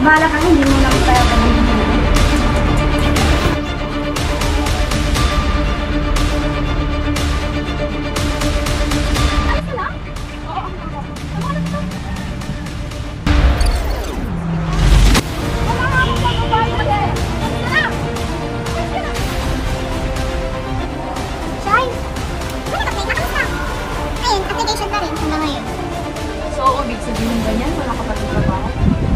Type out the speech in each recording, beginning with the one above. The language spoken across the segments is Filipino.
Bahala ka, hindi mo lang kaya gamitin mo. Ayos ka lang? Oo, ako. Tamahan ka. Wala nga akong magbabayad eh. Ayos ka na! Ayos ka na! Shai! Ano ka, Pega? Kamusta? Ayun, application pa rin hanggang ngayon. So, ibig sabihin ba yan? Wala ka pa rin trabaho?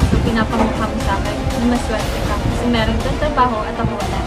So, pinapamukha mo sa akin na maswerte ka kasi meron kang trabaho at ako wala.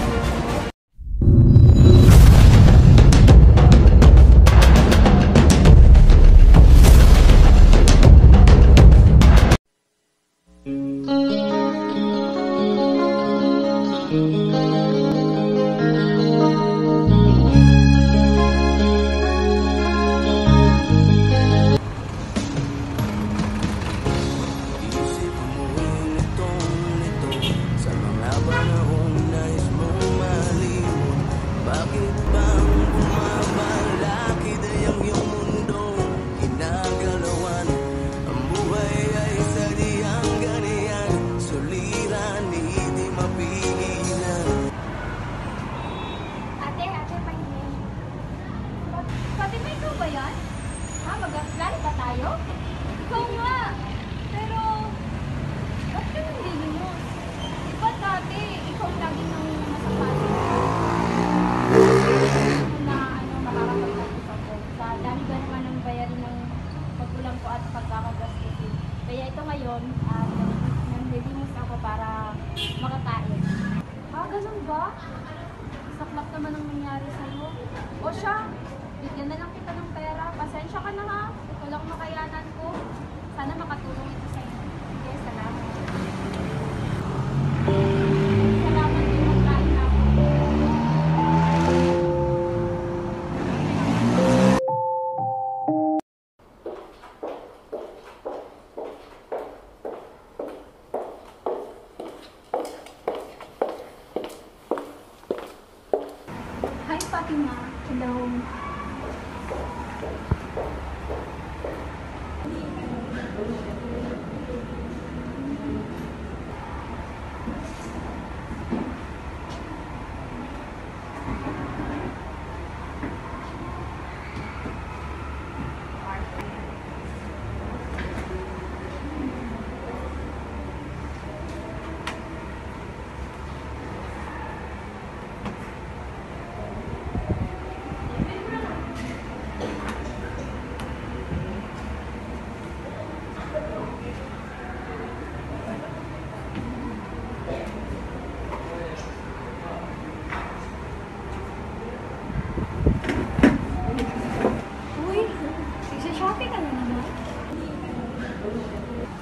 Mag-apply ba tayo? Ikaw nga! Pero, ba't ka hindi yun? Diba dati, ikaw lagi nang masapasok na makakapagpag-usap ko. Sa dami ba naman ng bayarin ng pagkulang ko at pagkakagastusin. Kaya ito ngayon, nandilimus ako para makatain. Ganun ba? Saklap naman ang nangyari sa'yo. O siya, bigyan na lang kita ng pera. Pasensya ka na ha. Ito lang makayanan ko. Sana makatulong ito sa inyo. Okay, salamat. Salamat din magkain ako. Hi, Fatima. Hello.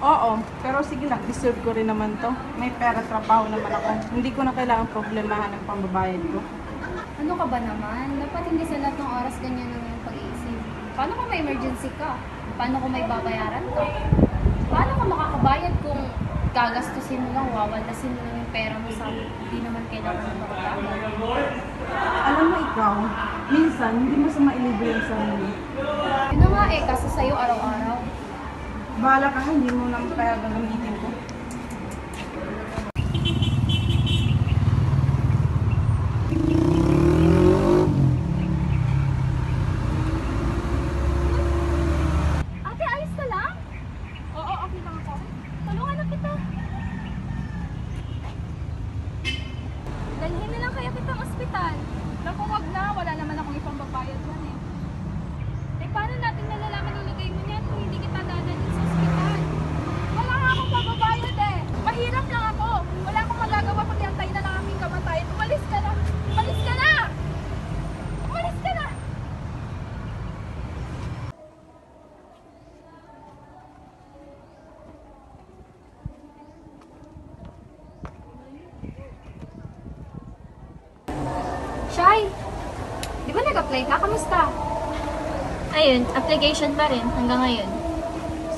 Oo, pero sige na, deserve ko rin naman to. May pera, trabaho naman ako. Hindi ko na kailangan problemahan ng pambabayad ko. Ano ka ba naman? Dapat hindi sa lahat ng oras ganyan ang iyong pag-iisip. Paano kung may emergency ka? Paano kung may babayaran ka? Paano ka makakabayad kung gagastusin mo lang, wawalasin mo lang yung pera mo sa hindi naman kailangan ng pagkakabay? Alam mo ikaw, minsan hindi mo sa mailibre yung sarili. Yun na nga eh, kasi sa'yo araw-araw. Bahala ka, hindi mo lang kaya gagamitin ko. Ate, ayos ka lang? Oo, okay lang ako. Tulungan na kita. Dalhin na lang kaya kitang ospital. Naku, wag na. Wala naman akong ibang babayad yan eh. Eh, paano natin nalalaman ilagay mo niyan kung hindi kita dadalhin sa ospital? Wala nga akong pagbabayad eh. Mahirap lang ako. Wala akong magagawa kundi antayin na lang aming kamatayan. Umalis ka na! Umalis ka na! Umalis ka na! Shai! Di ba nag-apply ka? Kamusta? Ayun, application pa rin hanggang ngayon.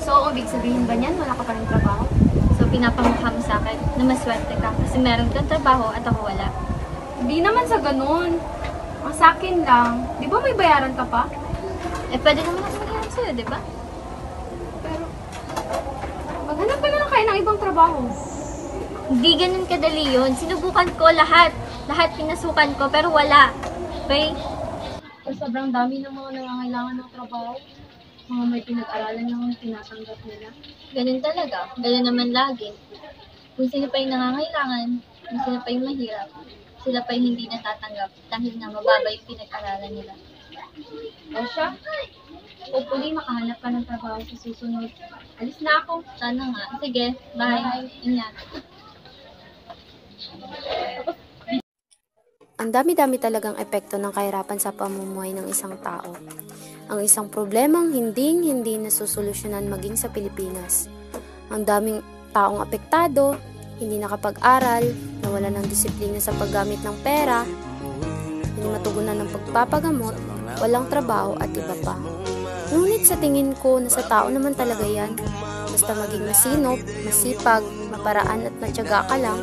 So, ibig sabihin ba niyan wala ka pa rin trabaho? So, pinapamukha mo sa akin na maswerte ka kasi meron kang trabaho at ako wala. Hindi naman sa ganun. Ang sa akin lang. Di ba may bayaran ka pa? Eh, pwede naman ako maghanap sa'yo, di ba? Pero, maghanap ka na lang kayo ng ibang trabaho. Hindi ganun kadali yun. Sinubukan ko lahat. Lahat pinasukan ko, pero wala. Okay? Sobrang dami ng mga nangangailangan ng trabaho. Mga may pinag-aralan ng tinatanggap nila. Ganun talaga. Ganun naman lagi. Kung sino pa yung nangangailangan, kung sino pa yung mahirap, sila pa yung hindi natatanggap dahil nga mababa yung pinag-aralan nila. O siya, hopefully makahanap ka ng trabaho sa susunod. Alis na ako. Sana nga. Sige, bye. Ingat. Ang dami-dami talagang epekto ng kahirapan sa pamumuhay ng isang tao. Ang isang problemang hindi nasusolusyonan maging sa Pilipinas. Ang daming taong apektado, hindi nakapag-aral, nawalan ng disiplina sa paggamit ng pera, hindi matugunan ng pagpapagamot, walang trabaho at iba pa. Ngunit sa tingin ko, nasa tao naman talaga yan. Basta maging masinop, masipag, maparaan at matyaga ka lang,